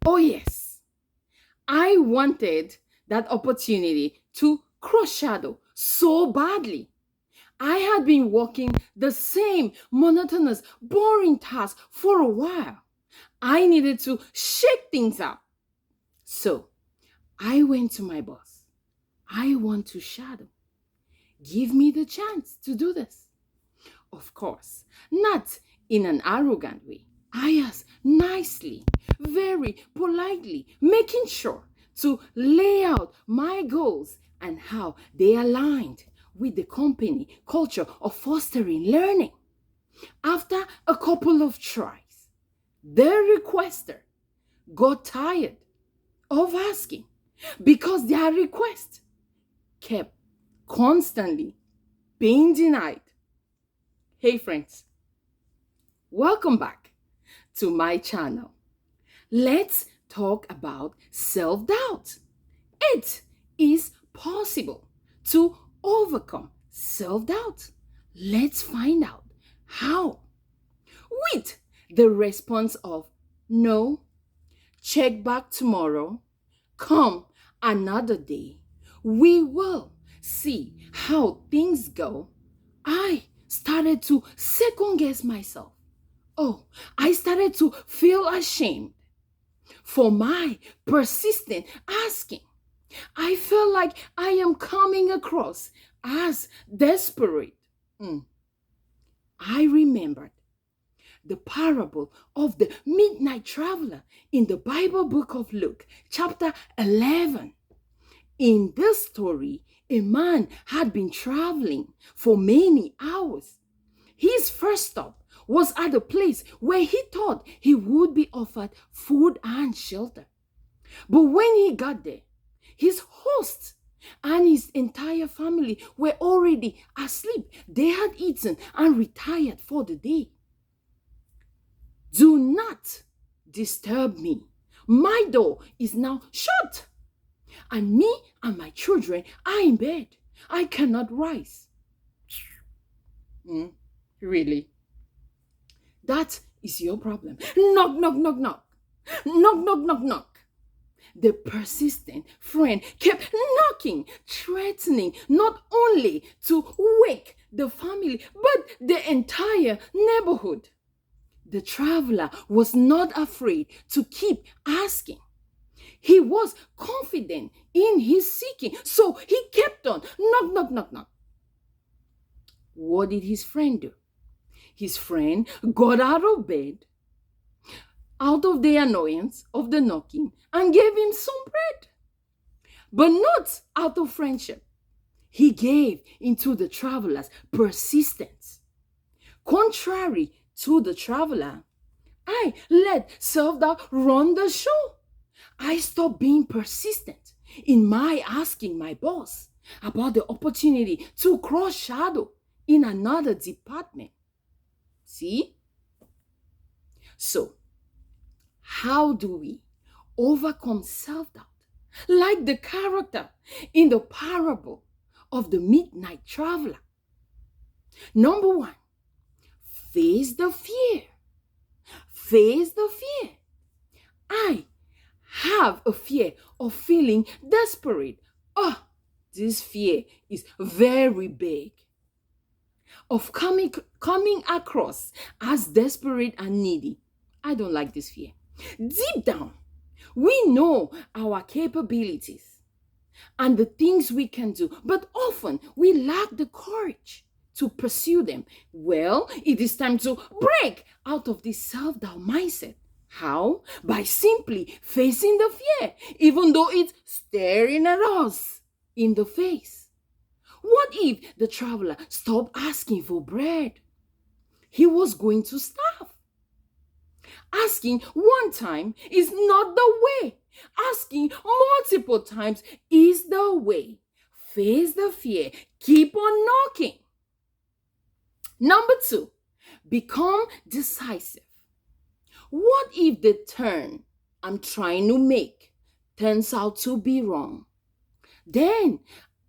Oh, yes. I wanted that opportunity to cross shadow so badly. I had been working the same monotonous, boring task for a while. I needed to shake things up. So I went to my boss. I want to shadow. Give me the chance to do this. Of course, not in an arrogant way. I asked nicely, very politely, making sure to lay out my goals and how they aligned with the company culture of fostering learning. After a couple of tries, the requester got tired of asking because their request kept constantly being denied. Hey friends, welcome back to my channel. Let's talk about self-doubt. It is possible to overcome self-doubt. Let's find out how. With the response of no, check back tomorrow, come another day, we will see how things go. I started to second guess myself. Oh, I started to feel ashamed for my persistent asking. I felt like I am coming across as desperate. Mm. I remembered the parable of the midnight traveler in the Bible book of Luke, chapter 11. In this story, a man had been traveling for many hours. His first stop was at a place where he thought he would be offered food and shelter. But when he got there, his host and his entire family were already asleep. They had eaten and retired for the day. Do not disturb me. My door is now shut, and me and my children are in bed. I cannot rise. Really? That is your problem. Knock, knock, knock, knock. Knock, knock, knock, knock. The persistent friend kept knocking, threatening not only to wake the family, but the entire neighborhood. The traveler was not afraid to keep asking. He was confident in his seeking, so he kept on knock, knock, knock, knock. What did his friend do? His friend got out of bed, out of the annoyance of the knocking, and gave him some bread. But not out of friendship. He gave into the traveler's persistence. Contrary to the traveler, I let self-doubt run the show. I stopped being persistent in my asking my boss about the opportunity to cross shadow in another department. See? So, how do we overcome self-doubt? Like the character in the parable of the midnight traveler. Number one, face the fear. Face the fear. I have a fear of feeling desperate. Oh, this fear is very big. Of coming across as desperate and needy. I don't like this fear. Deep down, we know our capabilities and the things we can do, but often we lack the courage to pursue them. Well, it is time to break out of this self-doubt mindset. How? By simply facing the fear, even though it's staring at us in the face. What if the traveler stopped asking for bread? He was going to starve. Asking one time is not the way. Asking multiple times is the way. Face the fear. Keep on knocking. Number two, become decisive. What if the turn I'm trying to make turns out to be wrong? Then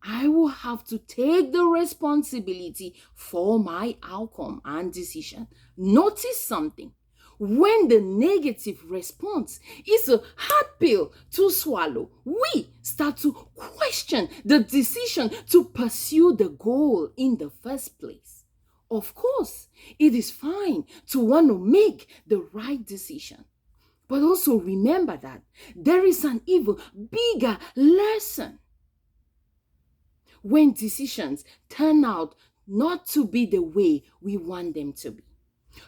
I will have to take the responsibility for my outcome and decision. Notice something. when the negative response is a hard pill to swallow, we start to question the decision to pursue the goal in the first place. Of course, it is fine to want to make the right decision. But also remember that there is an even bigger lesson when decisions turn out not to be the way we want them to be.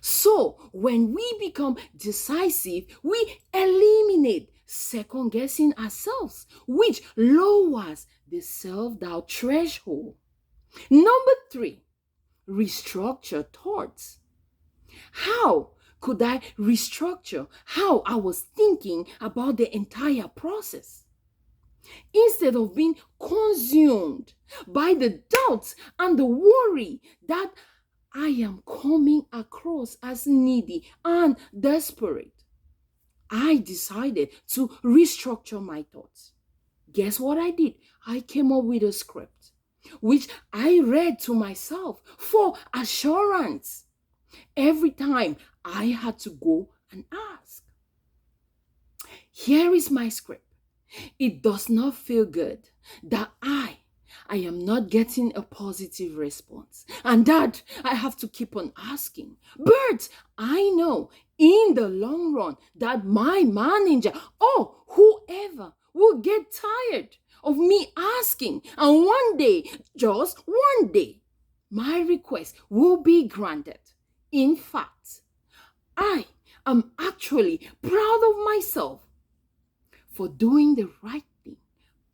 So, when we become decisive, we eliminate second guessing ourselves, which lowers the self-doubt threshold. Number 3, restructure thoughts. How could I restructure how I was thinking about the entire process? Instead of being consumed by the doubts and the worry that I am coming across as needy and desperate, I decided to restructure my thoughts. Guess what I did? I came up with a script, which I read to myself for assurance every time I had to go and ask. Here is my script. It does not feel good that I am not getting a positive response, and that I have to keep on asking. But I know in the long run that my manager or whoever will get tired of me asking, and one day, just one day, my request will be granted. In fact, I am actually proud of myself for doing the right thing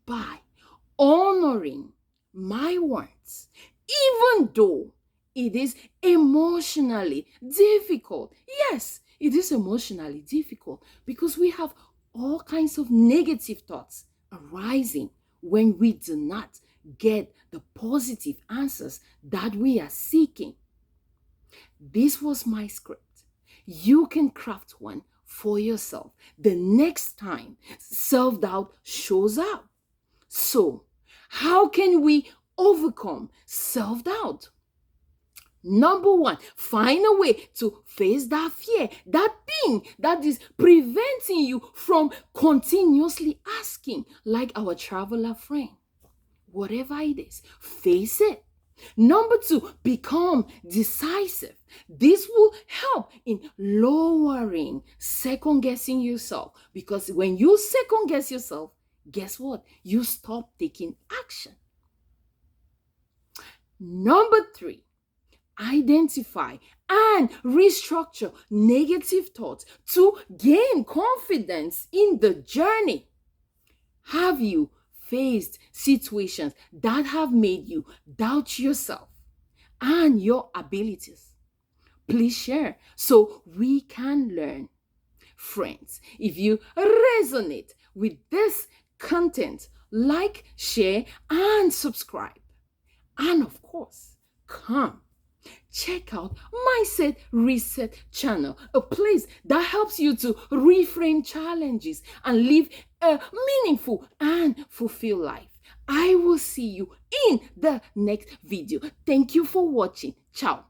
by honoring my words, even though it is emotionally difficult. Yes, it is emotionally difficult because we have all kinds of negative thoughts arising when we do not get the positive answers that we are seeking. This was my script. You can craft one for yourself the next time self-doubt shows up. So, how can we overcome self-doubt? Number 1, find a way to face that fear, that thing that is preventing you from continuously asking, like our traveler friend. Whatever it is, face it. Number 2, become decisive. This will help in lowering second guessing yourself, because when you second guess yourself, guess what? You stop taking action. Number 3, identify and restructure negative thoughts to gain confidence in the journey. Have you faced situations that have made you doubt yourself and your abilities? Please share so we can learn. Friends, if you resonate with this content, like, share, and subscribe. And of course, come check out Mindset Reset channel, a place that helps you to reframe challenges and live a meaningful and fulfilled life. I will see you in the next video. Thank you for watching. Ciao.